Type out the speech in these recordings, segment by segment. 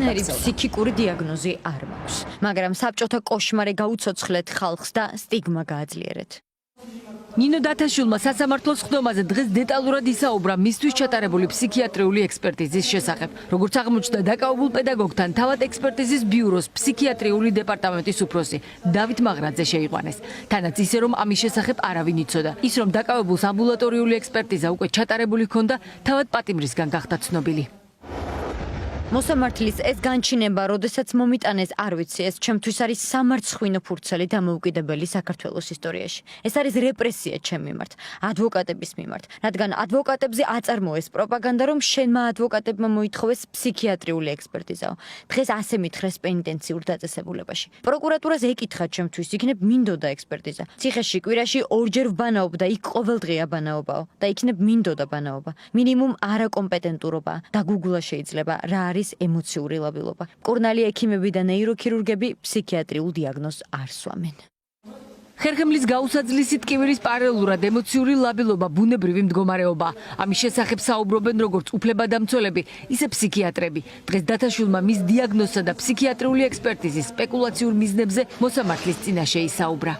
არანაირი ფსიქიკური დიაგნოზი არ მაქვს, მაგრამ საბჭოთა კოშმარი გაუცოცხლეთ ხალხს და სტიგმა გააძლიერეთ. ნინო დათაშვილმა სასამართლოს ხდომაზე დღეს დეტალურად ისაუბრა მისთვის ჩატარებული ფსიქიატრიული ექსპერტიზის შესახებ. როგორც აღმოჩნდა, დაკავებულ პედაგოგთან თავად ექსპერტიზის ბიუროს ფსიქიატრიული დეპარტამენტის უფროსი დავით მაღრაძე შეიყვანეს. თანაც ისე, რომ ამის შესახებ არავინ იცოდა. ის, რომ დაკავებულს ამბულატორიული ექსპერტიზა უკვე ჩატარებული ჰქონდა, თავად პატიმრისგან გახდა ცნობილი. მოსამართლის ეს განჩინება, როდესაც მომიტანეს, არ ვიცი, ეს ჩემთვის არის სამარცხვინო ფურცელი დამოუკიდებელი საქართველოს ისტორიაში. ეს არის რეპრესია ჩემ მიმართ, ადვოკატების მიმართ, რადგან ადვოკატებზე აწარმოეს პროპაგანდა, რომ შენმა ადვოკატებმა მოითხოვეს ფსიქიატრიული ექსპერტიზაო. დღეს ასე მითხრეს პენიტენციურ დაწესებულებაში. პროკურატურას ეკითხა ჩემთვის, იქნებ მინდოდა ექსპერტიზა. ციხეში კვირაში ორჯერ ვბანაობდა, იქ ყოველდღია ბანაობაო და იქნებ მინდოდა ბანაობა. მინიმუმ არაკომპეტენტურობა და გუგლა შეიძლება რა არის ემოციური ლაბილობა. მკურნალი ექიმები და ნეიროქირურგები ფსიქიატრიულ დიაგნოზს არ სვამენ. ხერხემლის გაუსაძლისი ტკივილის პარალელურად ემოციური ლაბილობა ბუნებრივი მდგომარეობა. ამის შესახებ საუბრობენ როგორც უფლებადამცველები, ისე ფსიქიატრები. დღეს დათაშვილმა მის დიაგნოზსა და ფსიქიატრიული ექსპერტიზის სპეკულაციურ მიზნებზე მოსამართლის წინაშე ისაუბრა.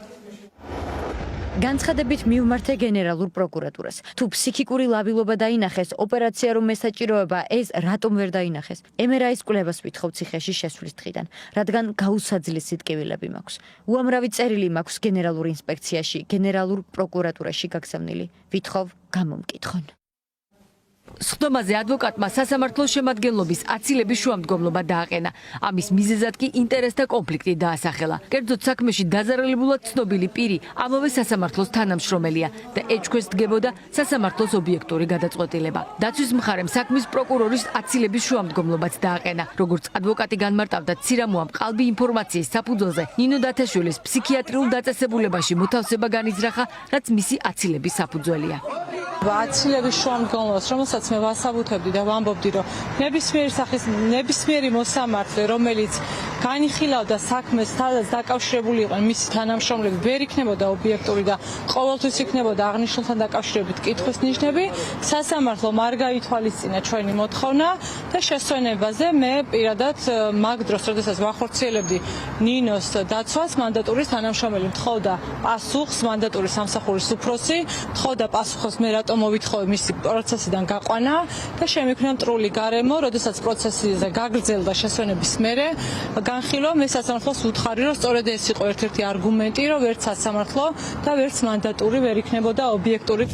განცხადებით მივმართე გენერალურ პროკურატურას. თუ ფსიქიკური ლაბილობა დაინახეს, ოპერაცია რომ ესაჭიროება, ეს რატომ ვერ დაინახეს? MRI-ის კვლევას ვითხოვ ციხეში შესვლის დღიდან, რადგან გაუსაძლისი ტკივილები მაქვს. უამრავი წერილი მაქვს გენერალურ ინსპექციაში, გენერალურ პროკურატურაში გაგზავნილი. ვითხოვ გამომკითხონ. სხდომაზე ადვოკატმა სასამართლოს შემადგენლობის აცილების შუამდგომლობა დააყენა. ამის მიზეზად კი ინტერესთა კონფლიქტი დაასახელა. კერძოდ საქმეში დაზარალებულად ცნობილი პირი ამავე სასამართლოს თანამშრომელია და ეჭქვეს დგებოდა სასამართლოს ობიექტური გადაწყვეტილება. დაცვის მხარემ საქმის პროკურორის აცილების შუამდგომლობაც დააყენა. როგორც ადვოკატი განმარტავდა, ცირამოამ ყალბი ინფორმაციის საფუძველზე ნინო დათაშვილის ფსიქიატრიულ დაწესებულებაში მოთავსება განიზრახა, რაც მისი აცილების საფუძველია. აცილების შუამდგომლობას, რომელსაც მე ვასაბუთებდი და ვამბობდი, რომ ნებისმიერი მოსამართლე, რომელიც განიხილავდა საქმეს, სადაც დაკავშირებული იყვნენ მისი თანამშრომლები, ვერ იქნებოდა ობიექტური და ყოველთვის იქნებოდა აღნიშნულთან დაკავშირებით კითხვის ნიშნები, სასამართლომ არ გაითვალისწინა ჩვენი მოთხოვნა და შესვენებაზე მე პირადად მაგ დროს, როდესაც ვახორციელებდი ნინოს დაცვას, მანდატურის თანამშრომელი მთხოვდა პასუხს, მანდატური სამსახურის უფროსი, მთხოვდა პასუხს მე რატომ მოვითხოვე მისი პროცესიდან გაყვანა და შემიქმნა მტრული გარემო, როდესაც პროცესზე გაგრძელდა შესვენების მერე განხილვა, მე სასამართლოს ვუთხარი, რომ სწორედ ეს იყო ერთ-ერთი არგუმენტი, რომ ვერც სასამართლო და ვერც მანდატური ვერ იქნებოდა ობიექტური.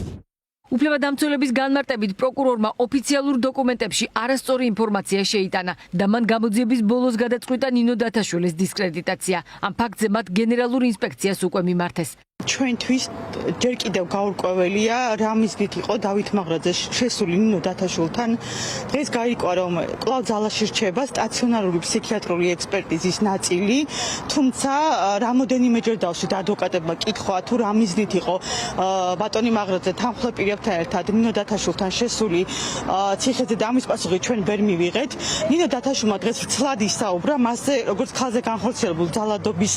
უფლებადამცველების განმარტებით პროკურორმა ოფიციალურ დოკუმენტებში არასწორი ინფორმაცია შეიტანა და მან გამოძიების ბოლოს გადაწყვიტა ნინო დათაშვილის დისკრედიტაცია. ამ ფაქტზე მათ გენერალურ ინსპექციას უკვე მიმართეს. ჩვენთვის ჯერ კიდევ გაურკვეველია რა მიზნით იყო დავით მაღრაძე შესული ნინო დათაშვილთან. დღეს გაირკვა, რომ კვლავ ძალაში რჩება სტაციონარული ფსიქიატრული ექსპერტიზის ნაწილი, თუმცა რამოდენიმეჯერ დავსვით ადვოკატებმა კითხვა, თუ რა მიზნით იყო ბატონი მაღრაძე თანხმდარ პირებთან ერთად ნინო დათაშვილთან შესული ციხეზე და ამის პასუხი ჩვენ ვერ მივიღეთ. ნინო დათაშვილმა დღეს ცლად ისაუბრა მასზე, როგორც ხალხზე განხორციელებულ ძალადობის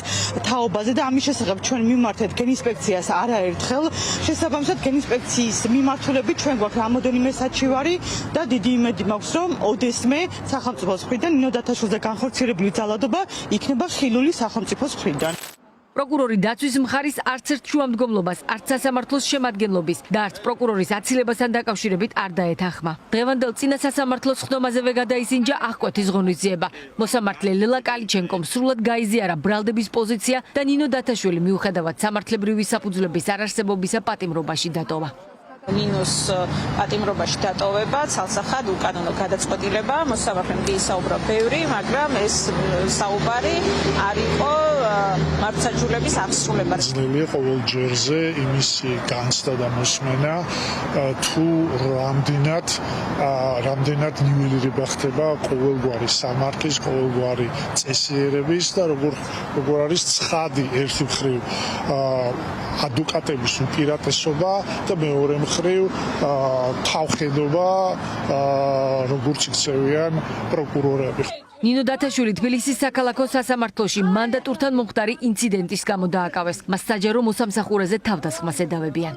თაობაზე და ამის შესახებ ჩვენ მივმართეთ ინსპექციას არაერთხელ. შესაბამისად ინსპექციის მიმართულებით ჩვენ გვაქვს რამოდენიმე საჩივარი და დიდი იმედი მაქვს, რომ ოდესმე სახელმწიფოს მხრიდან ნინო დათაშვილზე განხორციელებული ძალადობა იქნება ხილული სახელმწიფოს მხრიდან. პროკურორი დაცვის მხარის არც ერთ შუამდგომლობას, არც სასამართლოს შემადგენლობის და არც პროკურორის აცილებასთან დაკავშირებით არ დაეთანხმა. დღევანდელ წინა სასამართლოს ხდომაზევე გადაისინჯა აღკვეთის ღონისძიება. მოსამართლე ლელა კალიჩენკომ სრულად გაიზიარა ბრალდების პოზიცია და ნინო დათაშვილი მიუხედავად სამართლებრივი საფუძვლების არარსებობისა პატიმრობაში დატოვა. ნინოს პატიმრობაში დატოვება, ცალსახად უკანონო გადაწყვეტილება, მოსამართლემ ისაუბრა ბევრი, მაგრამ ეს საუბარი არ იყო მართლმსაჯულების აღსრულება. ძლევია ყოველ ჯერზე იმის განცდა და მოსმენა, თუ რამდენად ნიველირება ხდება ყოველგვარი სამართლის, ყოველგვარი წესიერების და როგორ არის ცხადი ერთი მხრივ ადვოკატების უპირატესობა და მეორე მხრივ თავხედობა, როგორც იქცევიან პროკურორები. ნინო დათაშვილი თბილისის საქალაქო სასამართლოში მანდატურთან მომხდარი ინციდენტის გამო დააკავეს. მას საჯარო მოსამსახურეზე თავდასხმას ედავებიან.